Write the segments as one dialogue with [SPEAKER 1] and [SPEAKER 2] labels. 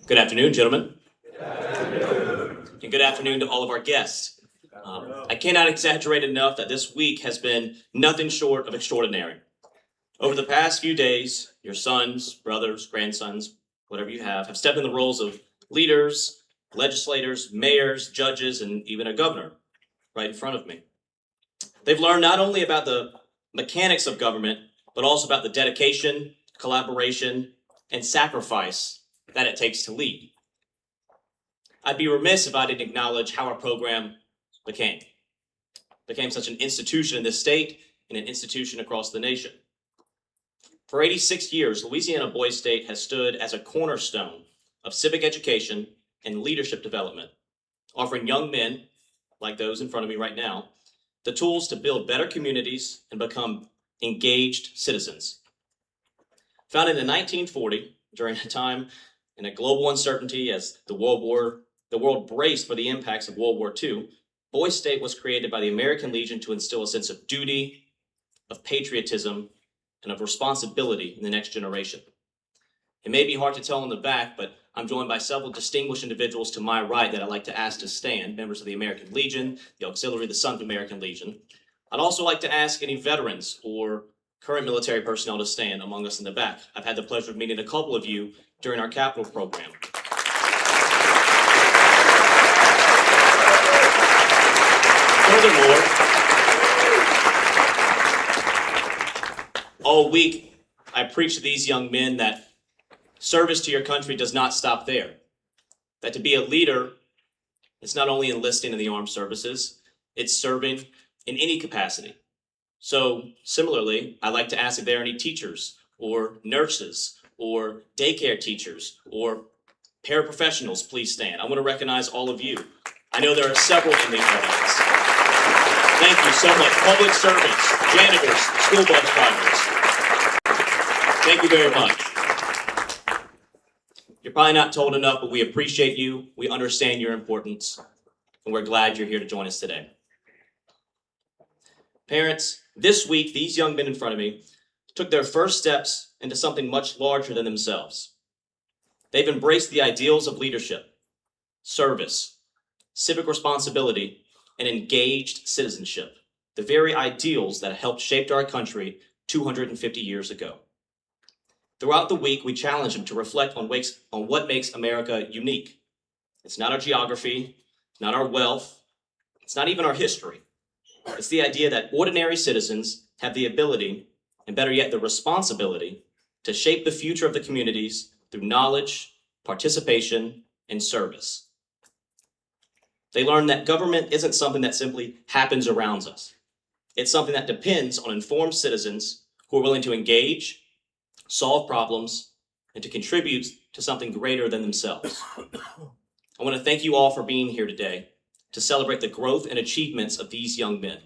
[SPEAKER 1] Good afternoon, gentlemen. And good afternoon to all of our guests. I cannot exaggerate enough that this week has been nothing short of extraordinary. Over the past few days, your sons, brothers, grandsons, whatever you have stepped in the roles of leaders, legislators, mayors, judges, and even a governor right in front of me. They've learned not only about the mechanics of government, but also about the dedication, collaboration, and sacrifice that it takes to lead. I'd be remiss if I didn't acknowledge how our program became such an institution in this state and an institution across the nation. For 86 years, Louisiana Boys State has stood as a cornerstone of civic education and leadership development, offering young men, like those in front of me right now, the tools to build better communities and become engaged citizens. Founded in 1940, during a time in a global uncertainty as the world braced for the impacts of World War II, Boys State was created by the American Legion to instill a sense of duty, of patriotism, and of responsibility in the next generation. It may be hard to tell in the back, but I'm joined by several distinguished individuals to my right that I'd like to ask to stand, members of the American Legion, the Auxiliary, the Sons of American Legion. I'd also like to ask any veterans or current military personnel to stand among us in the back. I've had the pleasure of meeting a couple of you during our Capital program. Furthermore, all week I preached to these young men that service to your country does not stop there. That to be a leader is not only enlisting in the armed services, it's serving in any capacity. So similarly, I'd like to ask if there are any teachers or nurses or daycare teachers or paraprofessionals, please stand. I want to recognize all of you. I know there are several in the audience. Thank you so much. Public servants, janitors, school bus drivers. Thank you very much. You're probably not told enough, but we appreciate you. We understand your importance, and we're glad you're here to join us today. Parents, this week, these young men in front of me took their first steps into something much larger than themselves. They've embraced the ideals of leadership, service, civic responsibility, and engaged citizenship, the very ideals that helped shape our country 250 years ago. Throughout the week, we challenge them to reflect on what makes America unique. It's not our geography, not our wealth, it's not even our history. It's the idea that ordinary citizens have the ability, and better yet, the responsibility, to shape the future of the communities through knowledge, participation, and service. They learn that government isn't something that simply happens around us. It's something that depends on informed citizens who are willing to engage, solve problems, and to contribute to something greater than themselves. I want to thank you all for being here today to celebrate the growth and achievements of these young men.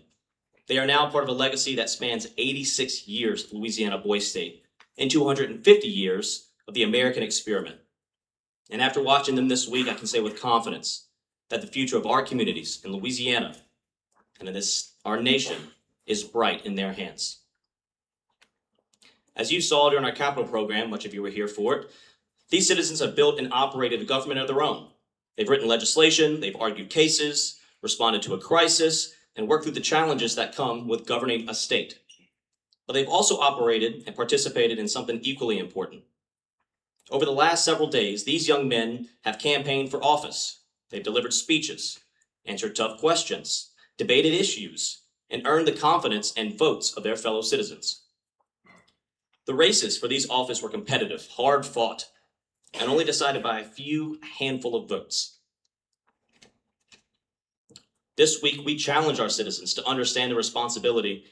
[SPEAKER 1] They are now part of a legacy that spans 86 years of Louisiana Boys State and 250 years of the American experiment. And after watching them this week, I can say with confidence that the future of our communities in Louisiana and in our nation is bright in their hands. As you saw during our Capital program, much of you were here for it, these citizens have built and operated a government of their own. They've written legislation, they've argued cases, responded to a crisis, and worked through the challenges that come with governing a state. But they've also operated and participated in something equally important. Over the last several days, these young men have campaigned for office. They've delivered speeches, answered tough questions, debated issues, and earned the confidence and votes of their fellow citizens. The races for these offices were competitive, hard fought, and only decided by a handful of votes. This week, we challenge our citizens to understand the responsibility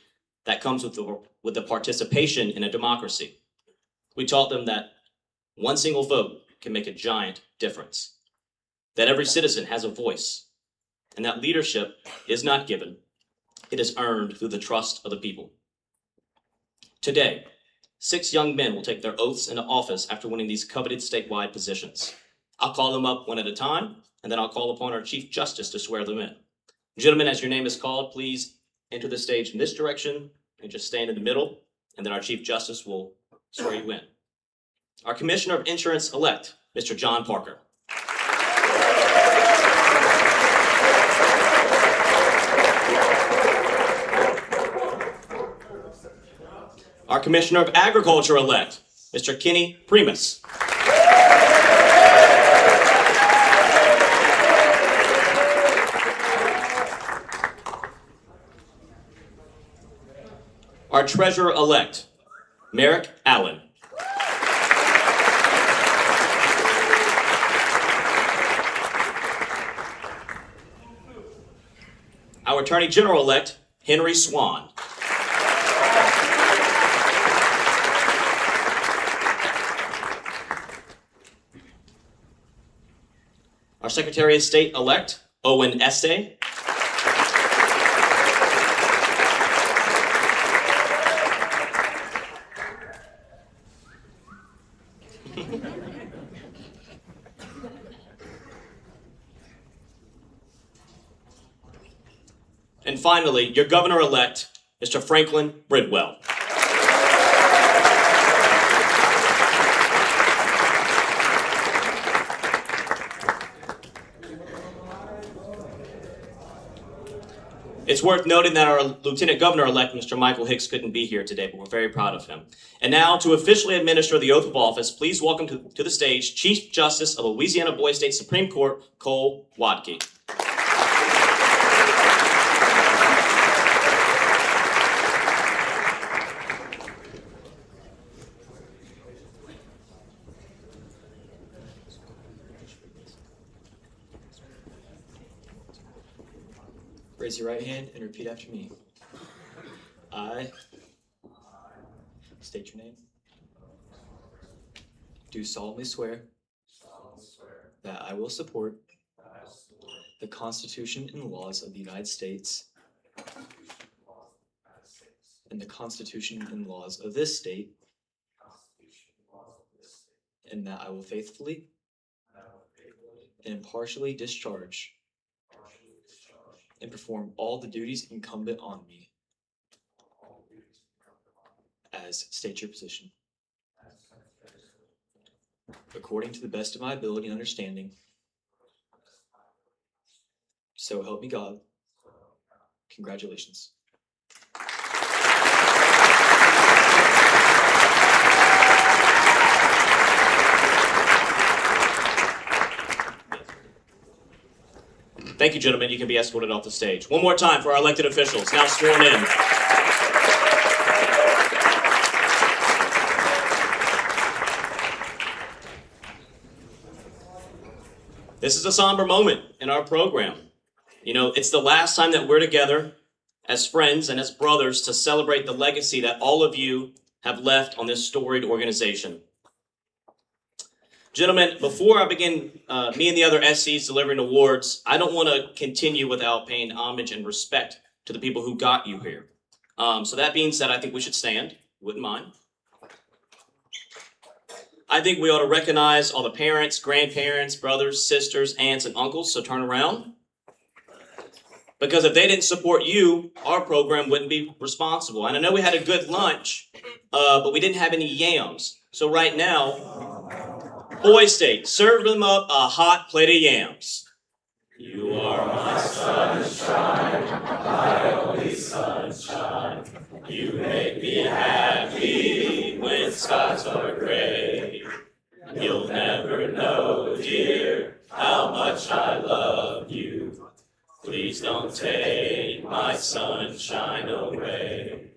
[SPEAKER 1] that comes with the participation in a democracy. We taught them that one single vote can make a giant difference, that every citizen has a voice, and that leadership is not given, it is earned through the trust of the people. Today, 6 young men will take their oaths into office after winning these coveted statewide positions. I'll call them up one at a time, and then I'll call upon our Chief Justice to swear them in. Gentlemen, as your name is called, please enter the stage in this direction and just stand in the middle, and then our Chief Justice will swear you in. Our Commissioner of Insurance-elect, Mr. John Parker. Our Commissioner of Agriculture-elect, Mr. Kenny Primus. Our Treasurer-elect, Merrick Allen. Our Attorney General-elect, Henry Swan. Our Secretary of State-elect, Owen Estee. And finally, your Governor-elect, Mr. Franklin Bridwell. It's worth noting that our Lieutenant Governor-elect, Mr. Michael Hicks, couldn't be here today, but we're very proud of him. And now, to officially administer the oath of office, please welcome to the stage Chief Justice of Louisiana Boys State Supreme Court, Cole Wadke.
[SPEAKER 2] Raise your right hand and repeat after me. I state your name. Do solemnly swear that I will support the Constitution and laws of the United States and the Constitution and laws of this state, and that I will faithfully and impartially discharge and perform all the duties incumbent on me as state your position, according to the best of my ability and understanding. So help me God. Congratulations.
[SPEAKER 1] Thank you, gentlemen. You can be escorted off the stage. One more time for our elected officials, now sworn in. This is a somber moment in our program. You know, it's the last time that we're together as friends and as brothers to celebrate the legacy that all of you have left on this storied organization. Gentlemen, before I begin me and the other SCs delivering awards, I don't want to continue without paying homage and respect to the people who got you here. So that being said, I think we should stand. Wouldn't mind. I think we ought to recognize all the parents, grandparents, brothers, sisters, aunts, and uncles, so turn around. Because if they didn't support you, our program wouldn't be responsible. And I know we had a good lunch, but we didn't have any yams. So right now, Boys State, serve them up a hot plate of yams. You are my sunshine, my only sunshine. You make me happy when skies are gray. You'll never know, dear, how much I love you. Please don't take my sunshine away.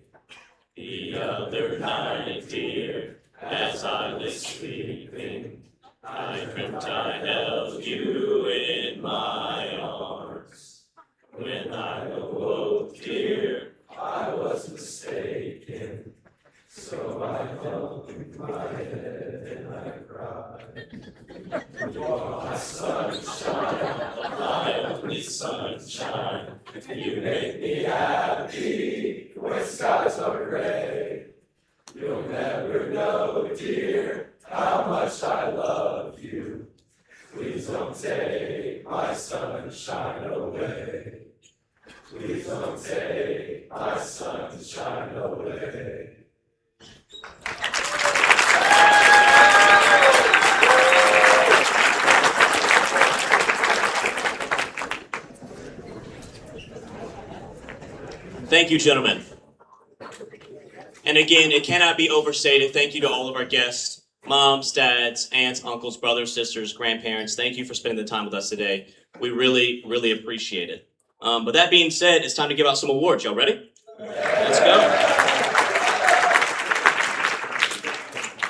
[SPEAKER 1] The other night, dear, as I lay sleeping, I dreamt I held you in my arms. When I awoke, dear, I was mistaken. So I hung my head and I cried. You are my sunshine, my only sunshine. You make me happy when skies are gray. You'll never know, dear, how much I love you. Please don't take my sunshine away. Please don't take my sunshine away. Thank you, gentlemen. And again, it cannot be overstated. Thank you to all of our guests, moms, dads, aunts, uncles, brothers, sisters, grandparents. Thank you for spending the time with us today. We really, really appreciate it. But that being said, it's time to give out some awards. Y'all ready? Let's go.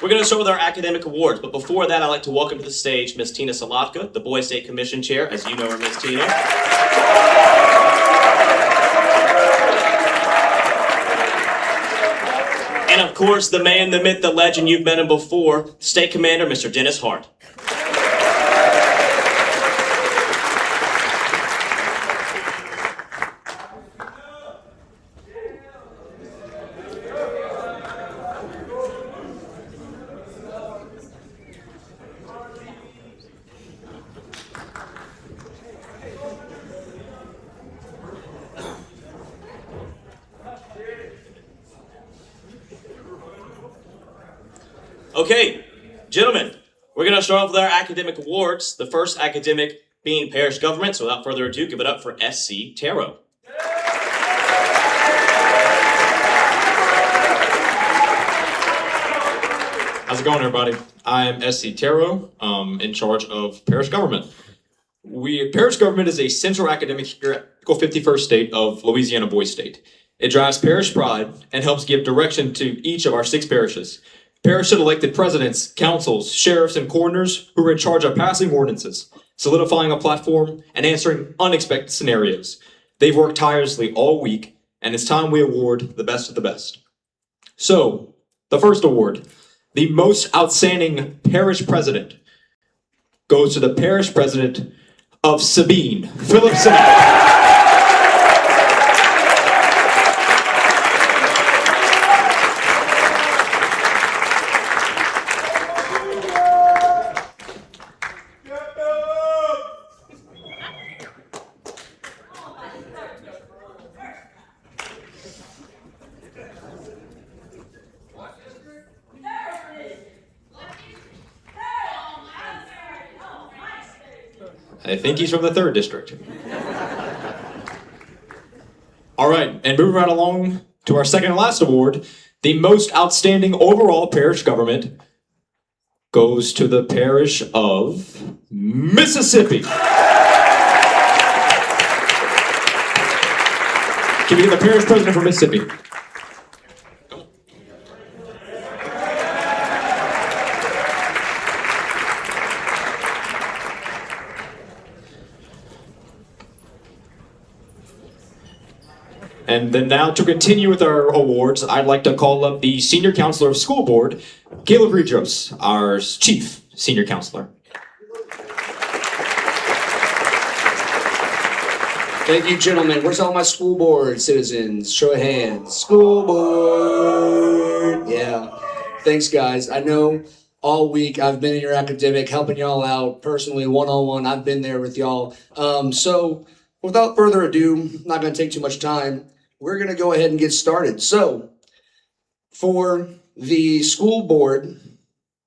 [SPEAKER 1] We're going to start with our academic awards, but before that, I'd like to welcome to the stage Ms. Tina Salatka, the Boys State Commission Chair, as you know her, Ms. Tina. And of course, the man, the myth, the legend, you've met him before, State Commander, Mr. Dennis Hart. Okay, gentlemen, we're going to start off with our academic awards. The first academic being parish government. So without further ado, give it up for SC Taro.
[SPEAKER 3] How's it going, everybody? I am SC Taro, in charge of parish government. Parish government is a central academic here at the 51st state of Louisiana Boys State. It drives parish pride and helps give direction to each of our 6 parishes. Parish had elected presidents, councils, sheriffs, and coroners who were in charge of passing ordinances, solidifying a platform, and answering unexpected scenarios. They've worked tirelessly all week, and it's time we award the best of the best. So, the first award, the most outstanding parish president, goes to the parish president of Sabine, Philip Sabine. I think he's from the 3rd district. All right, and moving right along to our second and last award, the most outstanding overall parish government goes to the parish of Mississippi. Can we get the parish president from Mississippi? And then now to continue with our awards, I'd like to call up the Senior Counselor of School Board, Caleb Redros, our Chief Senior Counselor.
[SPEAKER 4] Thank you, gentlemen. Where's all my school board citizens? Show of hands. School board. Yeah. Thanks, guys. I know all week I've been in your academic, helping y'all out personally, one-on-one. I've been there with y'all. So without further ado, I'm not going to take too much time. We're going to go ahead and get started. So for the school board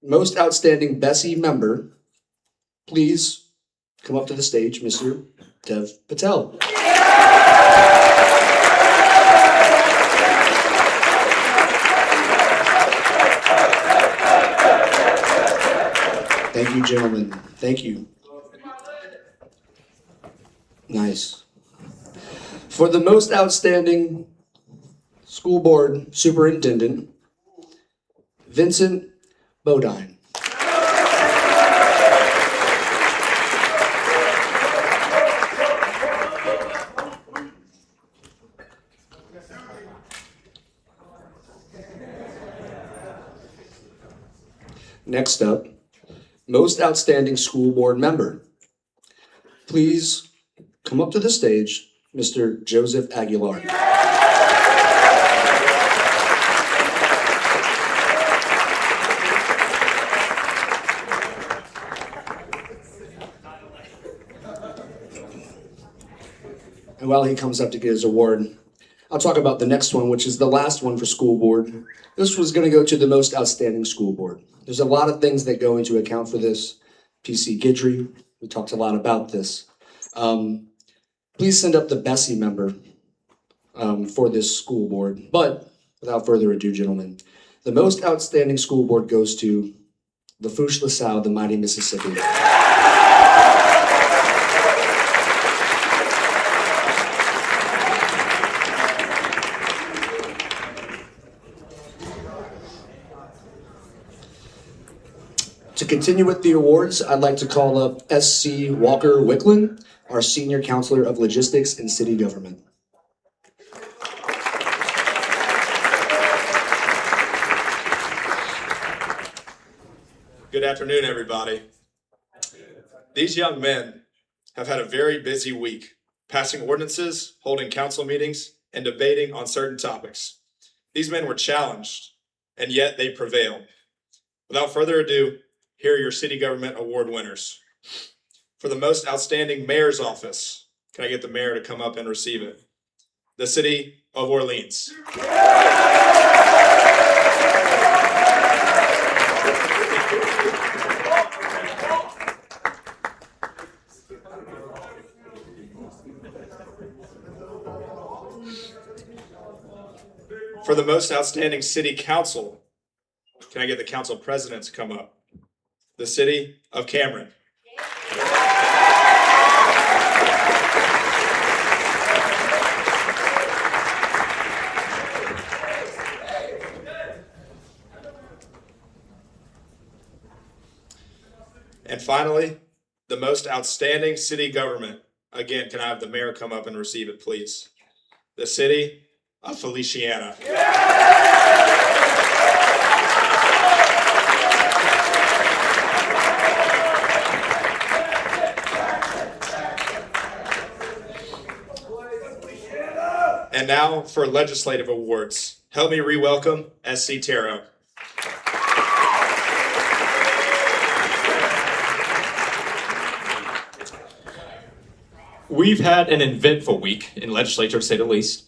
[SPEAKER 4] most outstanding Bessie member, please come up to the stage, Mr. Dev Patel. Thank you, gentlemen. Thank you. Nice. For the most outstanding school board superintendent, Vincent Bodine. Next up, most outstanding school board member. Please come up to the stage, Mr. Joseph Aguilar. And while he comes up to get his award, I'll talk about the next one, which is the last one for school board. This was going to go to the most outstanding school board. There's a lot of things that go into account for this. PC Guidry, we talked a lot about this. Please send up the Bessie member for this school board. But without further ado, gentlemen, the most outstanding school board goes to the Fouche LaSalle, the mighty Mississippi. To continue with the awards, I'd like to call up S.C. Walker Wicklin, our Senior Counselor of Logistics and City Government.
[SPEAKER 5] Good afternoon, everybody. These young men have had a very busy week, passing ordinances, holding council meetings, and debating on certain topics. These men were challenged, and yet they prevailed. Without further ado, here are your city government award winners. For the most outstanding mayor's office, can I get the mayor to come up and receive it? The City of Orleans. For the most outstanding city council, can I get the council president to come up? The City of Cameron. And finally, the most outstanding city government. Again, can I have the mayor come up and receive it, please? The City of Feliciana. And now for legislative awards. Help me re-welcome S.C. Taro.
[SPEAKER 3] We've had an eventful week in legislature, to say the least.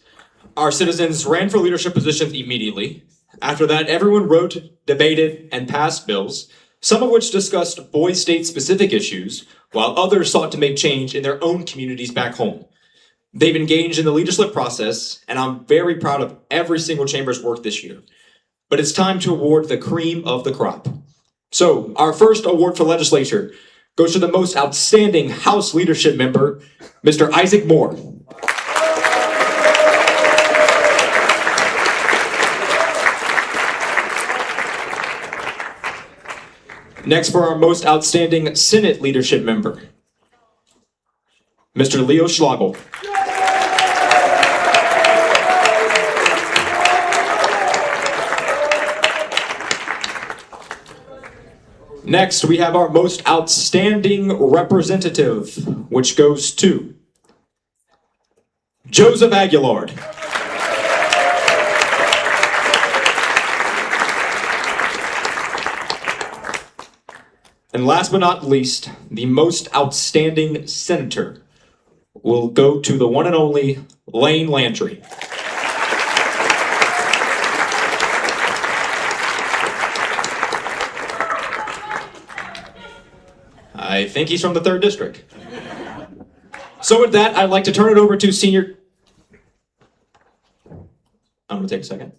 [SPEAKER 3] Our citizens ran for leadership positions immediately. After that, everyone wrote, debated, and passed bills, some of which discussed Boise State-specific issues, while others sought to make change in their own communities back home. They've engaged in the leadership process, and I'm very proud of every single chamber's work this year. But it's time to award the cream of the crop. So, our first award for legislature goes to the most outstanding House leadership member, Mr. Isaac Moore. Next, for our most outstanding Senate leadership member, Mr. Leo Schlagel. Next, we have our most outstanding representative, which goes to Joseph Aguilard. And last but not least, the most outstanding senator will go to the one and only Lane Landry. I think he's from the 3rd District. So with that, I'd like to turn it over to Senior... I'm going to take a second.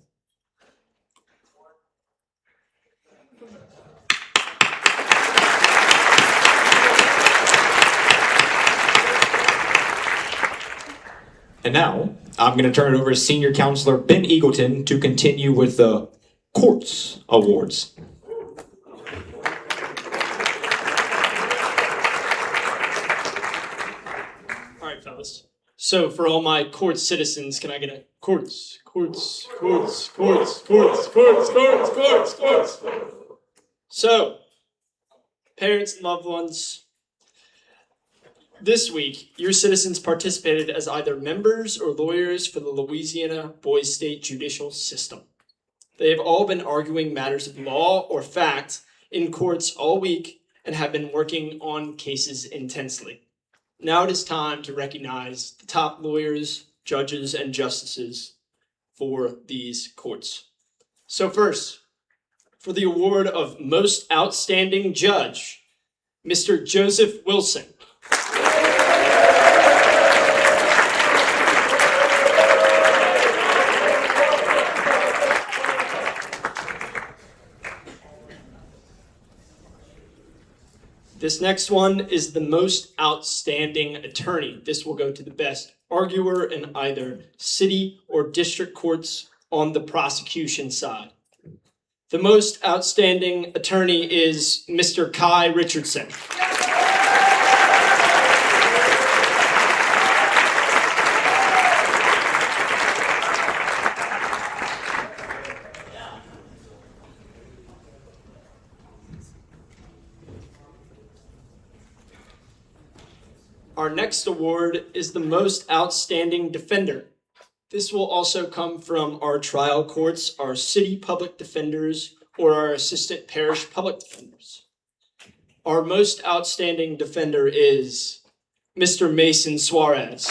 [SPEAKER 3] And now, I'm going to turn it over to Senior Counselor Ben Eagleton to continue with the Courts Awards.
[SPEAKER 6] All right, fellas. So for all my court citizens, can I get a courts? So, parents and loved ones, this week, your citizens participated as either members or lawyers for the Louisiana Boise State judicial system. They have all been arguing matters of law or fact in courts all week and have been working on cases intensely. Now it is time to recognize the top lawyers, judges, and justices for these courts. So first, for the award of Most Outstanding Judge, Mr. Joseph Wilson. This next one is the most outstanding attorney. This will go to the best arguer in either city or district courts on the prosecution side. The most outstanding attorney is Mr. Kai Richardson. Our next award is the most outstanding defender. This will also come from our trial courts, our city public defenders, or our assistant parish public defenders. Our most outstanding defender is Mr. Mason Suarez.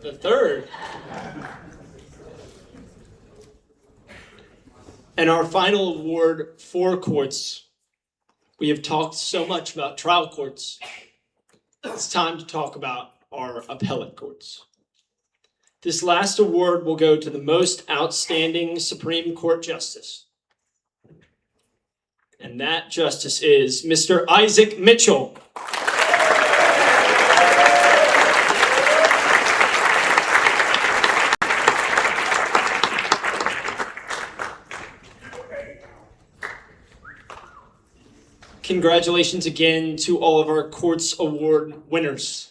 [SPEAKER 6] The third. And our final award for courts. We have talked so much about trial courts. It's time to talk about our appellate courts. This last award will go to the most outstanding Supreme Court justice. And that justice is Mr. Isaac Mitchell. Congratulations again to all of our Courts Award winners.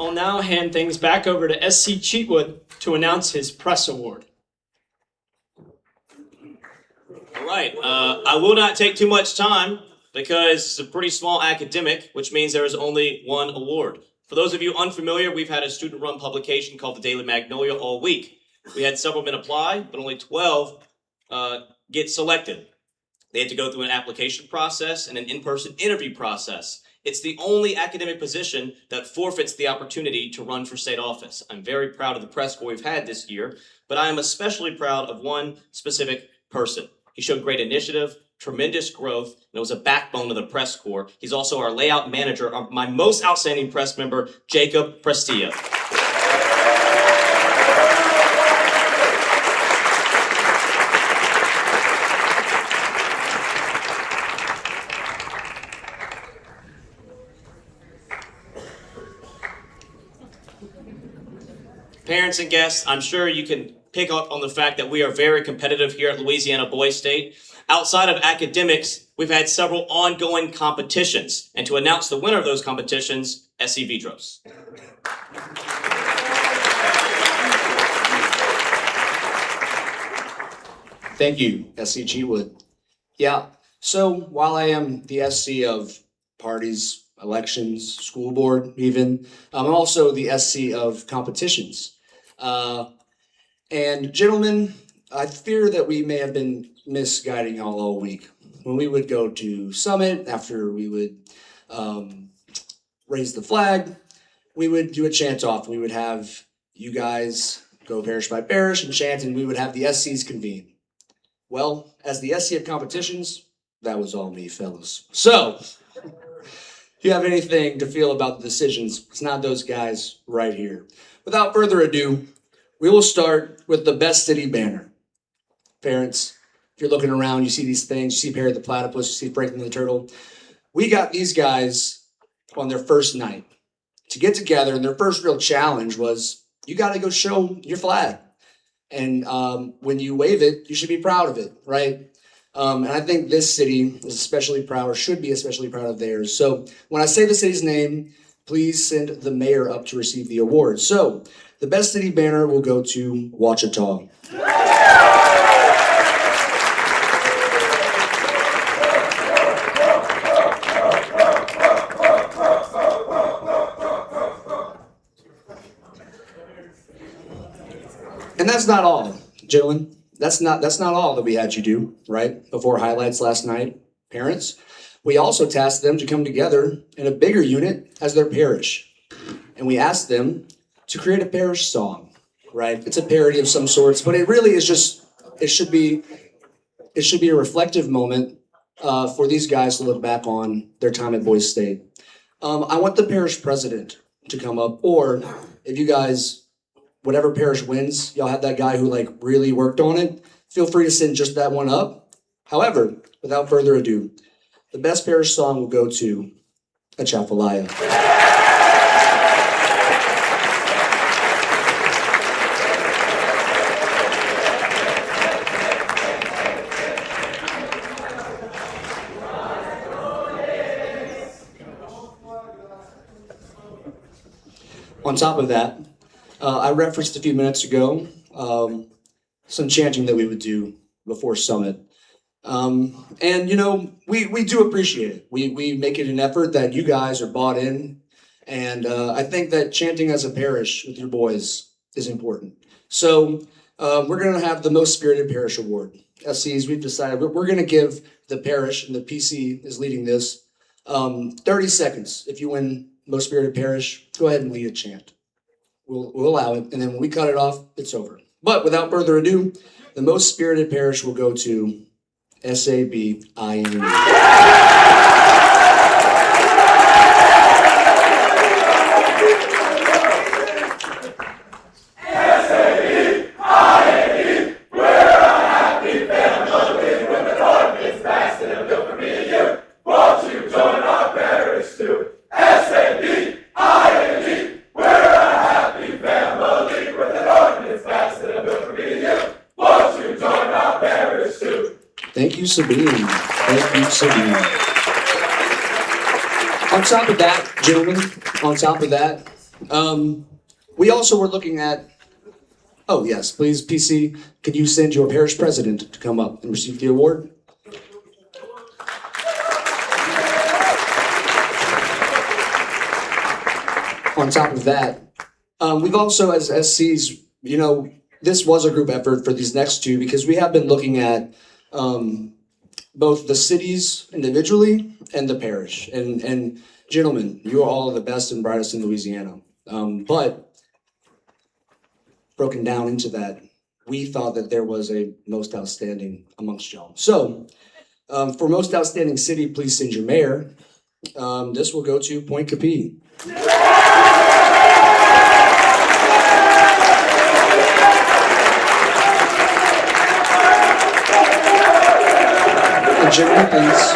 [SPEAKER 6] I'll now hand things back over to SC Cheatwood to announce his press award.
[SPEAKER 1] All right, I will not take too much time because it's a pretty small academic, which means there is only one award. For those of you unfamiliar, we've had a student-run publication called the Daily Magnolia all week. We had several men apply, but only 12 get selected. They had to go through an application process and an in-person interview process. It's the only academic position that forfeits the opportunity to run for state office. I'm very proud of the press corps we've had this year, but I am especially proud of one specific person. He showed great initiative, tremendous growth, and was a backbone of the press corps. He's also our layout manager, my most outstanding press member, Jacob Prestillo. Parents and guests, I'm sure you can pick up on the fact that we are very competitive here at Louisiana Boys State. Outside of academics, we've had several ongoing competitions. And to announce the winner of those competitions, SC Vidros.
[SPEAKER 4] Thank you, SC Cheatwood. Yeah, so while I am the SC of parties, elections, school board even, I'm also the SC of competitions. And gentlemen, I fear that we may have been misguiding y'all all week. When we would go to Summit, after we would raise the flag, we would do a chant off. We would have you guys go parish by parish and chant, and we would have the SCs convene. Well, as the SC of competitions, that was all me, fellas. So, if you have anything to feel about the decisions, it's not those guys right here. Without further ado, we will start with the best city banner. Parents, if you're looking around, you see these things, you see Perry the Platypus, you see Franklin the Turtle. We got these guys on their first night to get together, and their first real challenge was, you got to go show your flag. And when you wave it, you should be proud of it, right? And I think this city is especially proud, or should be especially proud of theirs. So when I say the city's name, please send the mayor up to receive the award. So the best city banner will go to Ouachita. And that's not all, gentlemen. That's not all that we had you do, right? Before highlights last night, parents. We also tasked them to come together in a bigger unit as their parish. And we asked them to create a parish song, right? It's a parody of some sorts, but it really is just, it should be a reflective moment for these guys to look back on their time at Boise State. I want the parish president to come up, or if you guys, whatever parish wins, y'all have that guy who like really worked on it, feel free to send just that one up. However, without further ado, the best parish song will go to Atchafalaya. On top of that, I referenced a few minutes ago some chanting that we would do before Summit. And, you know, we do appreciate it. We make it an effort that you guys are bought in. And I think that chanting as a parish with your boys is important. So we're going to have the Most Spirited Parish Award. SCs, we've decided we're going to give the parish, and the PC is leading this, 30 seconds. If you win Most Spirited Parish, go ahead and lead a chant. We'll allow it, and then when we cut it off, it's over. But without further ado, the Most Spirited Parish will go to SABINE. Thank you, Sabine. Thank you, Sabine. On top of that, gentlemen, we also were looking at, oh yes, please, PC, can you send your parish president to come up and receive the award? On top of that, we've also, as SCs, you know, this was a group effort for these next two because we have been looking at both the cities individually and the parish. And gentlemen, you are all the best and brightest in Louisiana. But broken down into that, we thought that there was a most outstanding amongst y'all. So for most outstanding city, please send your mayor. This will go to Point Capee. Gentlemen, please.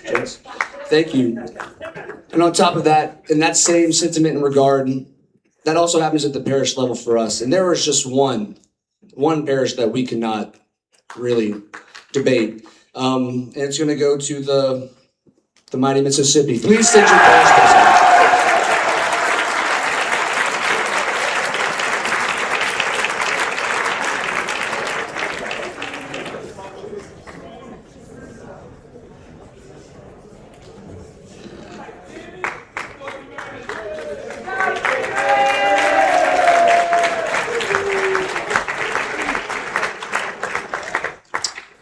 [SPEAKER 4] Gents. Thank you. And on top of that, in that same sentiment and regard, that also happens at the parish level for us. And there was just one parish that we cannot really debate. And it's going to go to the mighty Mississippi. Please send your parish president.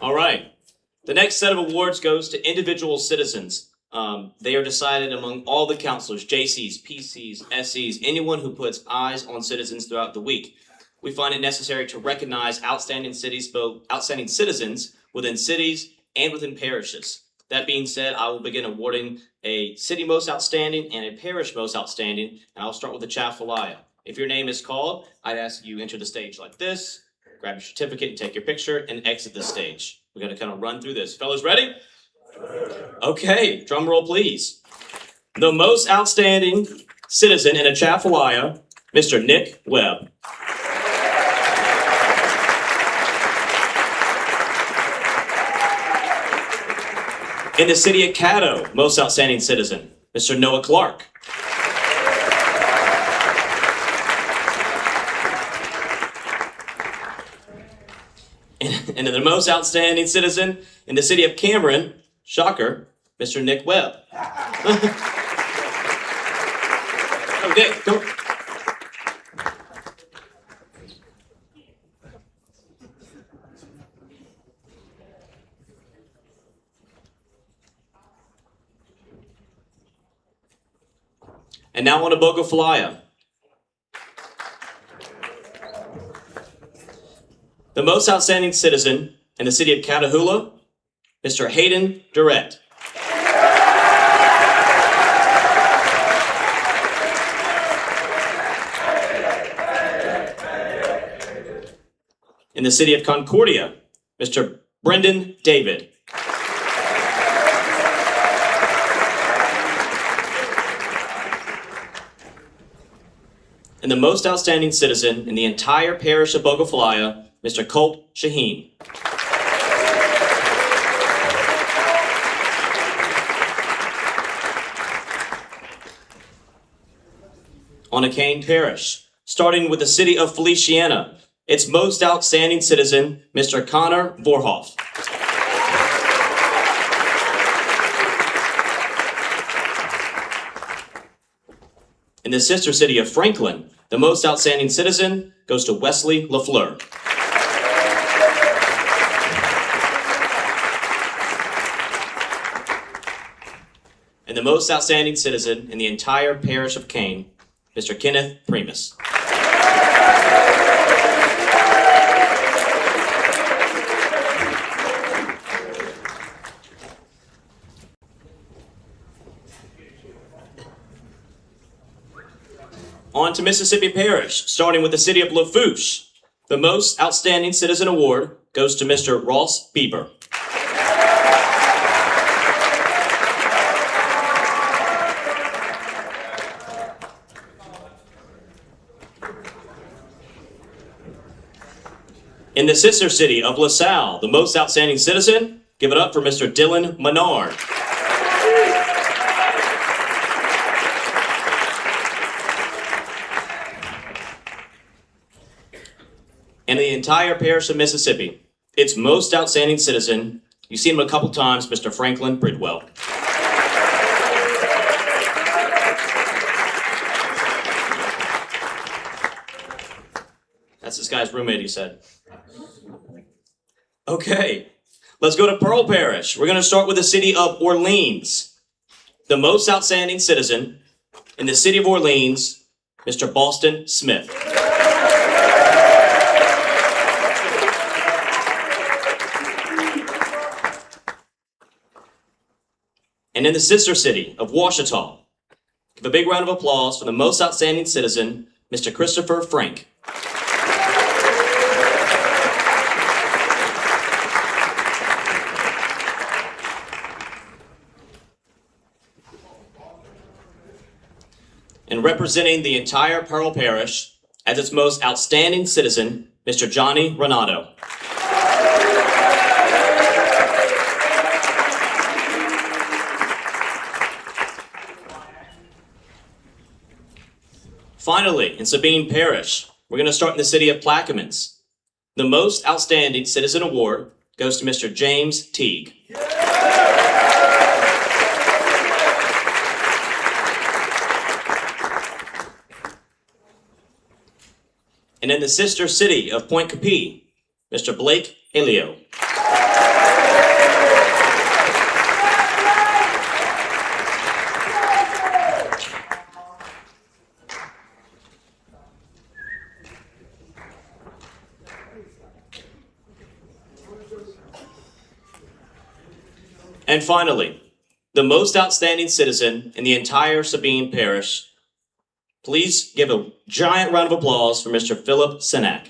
[SPEAKER 1] All right. The next set of awards goes to individual citizens. They are decided among all the counselors, JCs, PCs, SCs, anyone who puts eyes on citizens throughout the week. We find it necessary to recognize outstanding citizens within cities and within parishes. That being said, I will begin awarding a city most outstanding and a parish most outstanding, and I'll start with the Atchafalaya. If your name is called, I'd ask you enter the stage like this, grab your certificate and take your picture, and exit the stage. We're going to kind of run through this. Fellas, ready? Okay, drum roll, please. The most outstanding citizen in Atchafalaya, Mr. Nick Webb. In the city of Caddo, most outstanding citizen, Mr. Noah Clark. And the most outstanding citizen in the city of Cameron, shocker, Mr. Nick Webb. Oh, Nick, go. And now on to Bogafalaya. The most outstanding citizen In the city of Catahoula, Mr. Hayden Durrett. In the city of Concordia, Mr. Brendan David. And the most outstanding citizen in the entire parish of Bogafalaya, Mr. Colt Shaheen. On a Kane parish, starting with the city of Feliciana, its most outstanding citizen, Mr. Connor Vorhoff. In the sister city of Franklin, the most outstanding citizen goes to Wesley LaFleur. And the most outstanding citizen in the entire parish of Kane, Mr. Kenneth Primus. On to Mississippi Parish, starting with the city of Lafourche. The most outstanding citizen award goes to Mr. Ross Bieber. In the sister city of LaSalle, the most outstanding citizen, give it up for Mr. Dylan Menard. And the entire parish of Mississippi, its most outstanding citizen, you've seen him a couple times, Mr. Franklin Bridwell. That's this guy's roommate, he said. Okay, let's go to Pearl Parish. We're going to start with the city of Orleans. The most outstanding citizen in the city of Orleans, Mr. Boston Smith. And in the sister city of Ouachita, give a big round of applause for the most outstanding citizen, Mr. Christopher Frank. And representing the entire Pearl Parish as its most outstanding citizen, Mr. Johnny Renato. Finally, in Sabine Parish, we're going to start in the city of Plaquemines. The most outstanding citizen award goes to Mr. James Teague. And in the sister city of Point Capee, Mr. Blake Halio. And finally, the most outstanding citizen in the entire Sabine Parish. Please give a giant round of applause for Mr. Philip Sinak.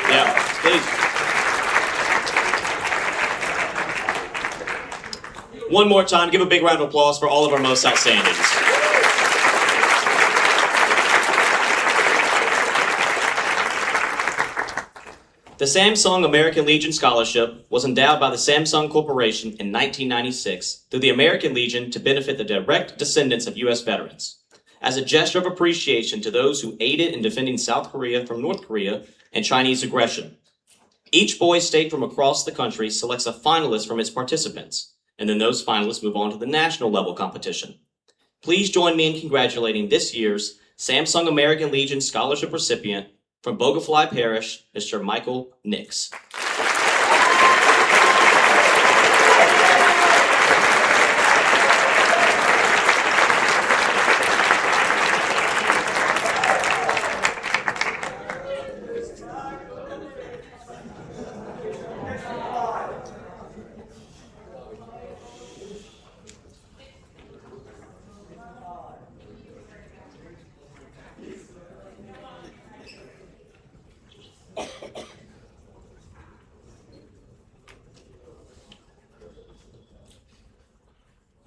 [SPEAKER 1] Yeah, please. One more time, give a big round of applause for all of our most outstandings. The Samsung American Legion Scholarship was endowed by the Samsung Corporation in 1996 through the American Legion to benefit the direct descendants of U.S. veterans. As a gesture of appreciation to those who aided in defending South Korea from North Korea and Chinese aggression. Each boy state from across the country selects a finalist from its participants, and then those finalists move on to the national level competition. Please join me in congratulating this year's Samsung American Legion Scholarship recipient from Bogafly Parish, Mr. Michael Nix.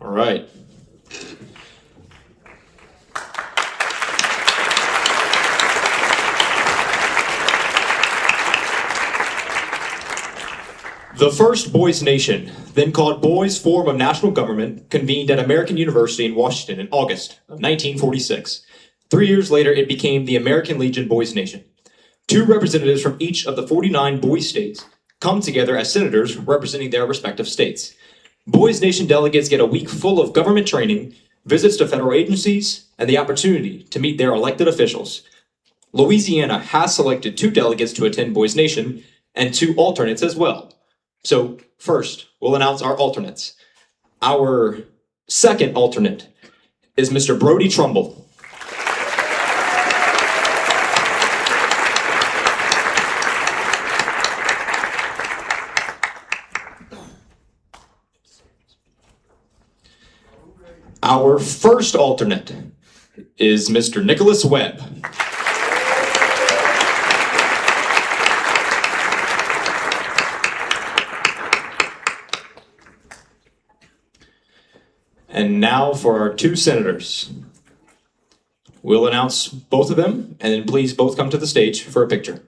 [SPEAKER 3] All right. The first Boys Nation, then called Boys Form of National Government, convened at American University in Washington in August of 1946. 3 years later, it became the American Legion Boys Nation. 2 representatives from each of the 49 Boys states come together as senators representing their respective states. Boys Nation delegates get a week full of government training, visits to federal agencies, and the opportunity to meet their elected officials. Louisiana has selected 2 delegates to attend Boys Nation and 2 alternates as well. So first, we'll announce our alternates. Our second alternate is Mr. Brody Trumbull. Our first alternate is Mr. Nicholas Webb. And now for our 2 senators. We'll announce both of them, and then please both come to the stage for a picture.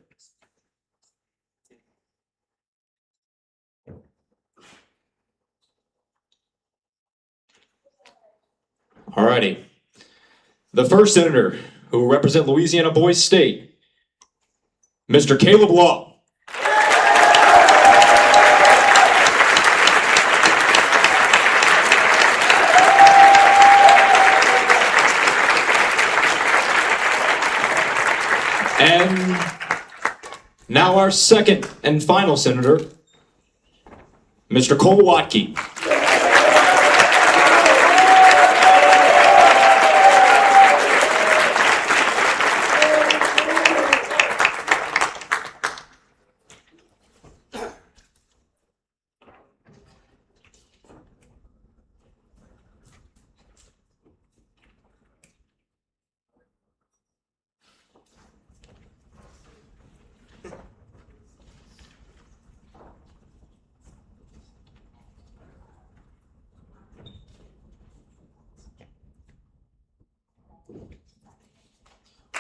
[SPEAKER 3] Alrighty. The first senator who will represent Louisiana Boys State, Mr. Caleb Law. And now our second and final senator, Mr. Cole Watke.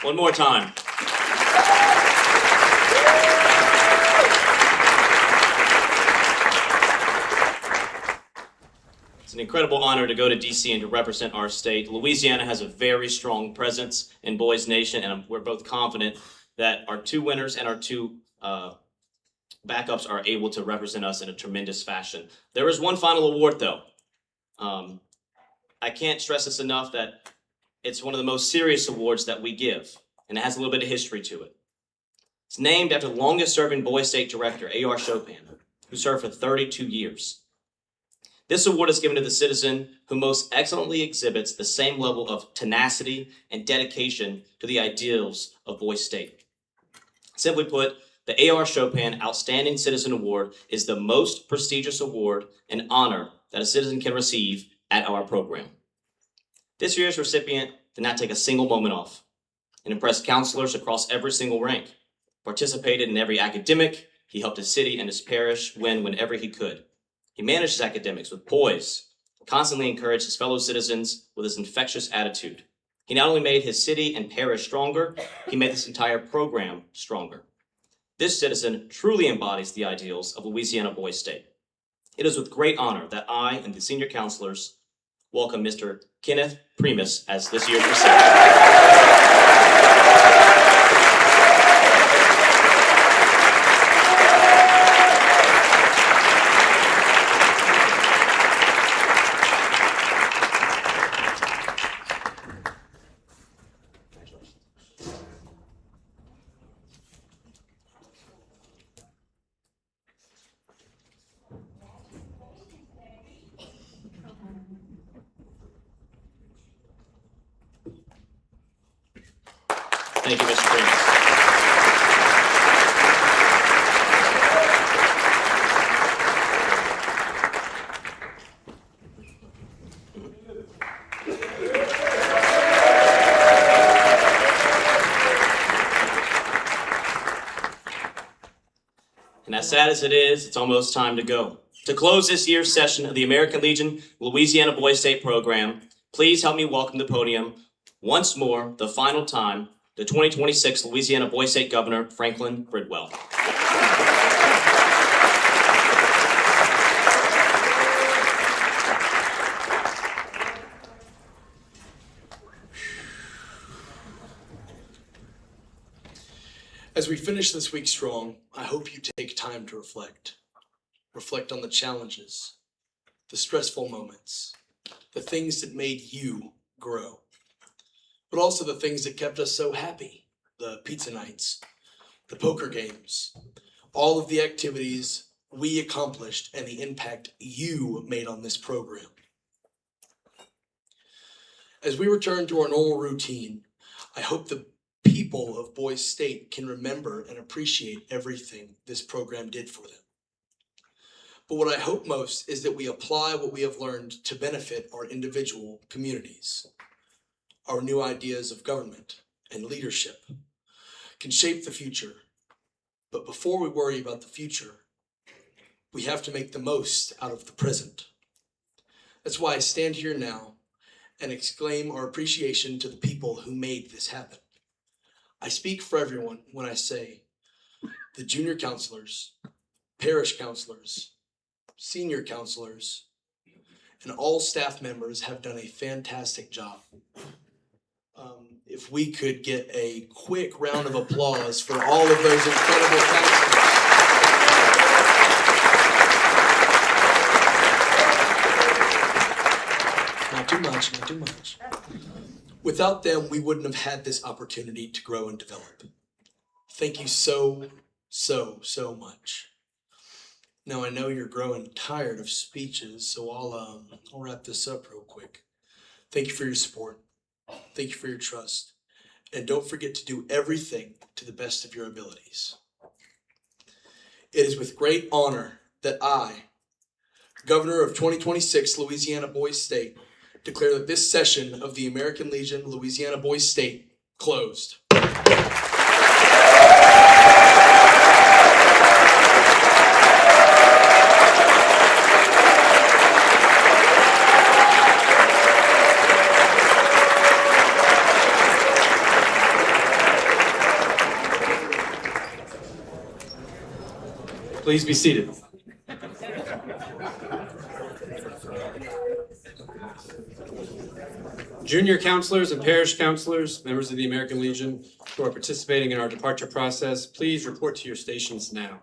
[SPEAKER 1] One more time. It's an incredible honor to go to DC and to represent our state. Louisiana has a very strong presence in Boys Nation, and we're both confident that our 2 winners and our 2 backups are able to represent us in a tremendous fashion. There is one final award, though. I can't stress this enough that it's one of the most serious awards that we give, and it has a little bit of history to it. It's named after the longest-serving Boys State Director, A.R. Chopin, who served for 32 years. This award is given to the citizen who most excellently exhibits the same level of tenacity and dedication to the ideals of Boys State. Simply put, the A.R. Chopin Outstanding Citizen Award is the most prestigious award and honor that a citizen can receive at our program. This year's recipient did not take a single moment off and impressed counselors across every single rank, participated in every academic. He helped his city and his parish win whenever he could. He managed his academics with poise, constantly encouraged his fellow citizens with his infectious attitude. He not only made his city and parish stronger, he made this entire program stronger. This citizen truly embodies the ideals of Louisiana Boys State. It is with great honor that I and the senior counselors welcome Mr. Kenneth Primus as this year's recipient. Thank you, Mr. Prince. And as sad as it is, it's almost time to go. To close this year's session of the American Legion Louisiana Boys State Program, please help me welcome to the podium once more, the final time, the 2026 Louisiana Boys State Governor, Franklin Bridwell.
[SPEAKER 7] As we finish this week strong, I hope you take time to reflect. Reflect on the challenges, the stressful moments, the things that made you grow, but also the things that kept us so happy, the pizza nights, the poker games, all of the activities we accomplished and the impact you made on this program. As we return to our normal routine, I hope the people of Boys State can remember and appreciate everything this program did for them. But what I hope most is that we apply what we have learned to benefit our individual communities. Our new ideas of government and leadership can shape the future. But before we worry about the future, we have to make the most out of the present. That's why I stand here now and exclaim our appreciation to the people who made this happen. I speak for everyone when I say the junior counselors, parish counselors, senior counselors, and all staff members have done a fantastic job. If we could get a quick round of applause for all of those incredible counselors. Not too much, not too much. Without them, we wouldn't have had this opportunity to grow and develop. Thank you so much. Now I know you're growing tired of speeches, so I'll wrap this up real quick. Thank you for your support. Thank you for your trust. And don't forget to do everything to the best of your abilities. It is with great honor that I, Governor of 2026 Louisiana Boys State, declare that this session of the American Legion Louisiana Boys State closed.
[SPEAKER 3] Please be seated. Junior counselors and parish counselors, members of the American Legion who are participating in our departure process, please report to your stations now.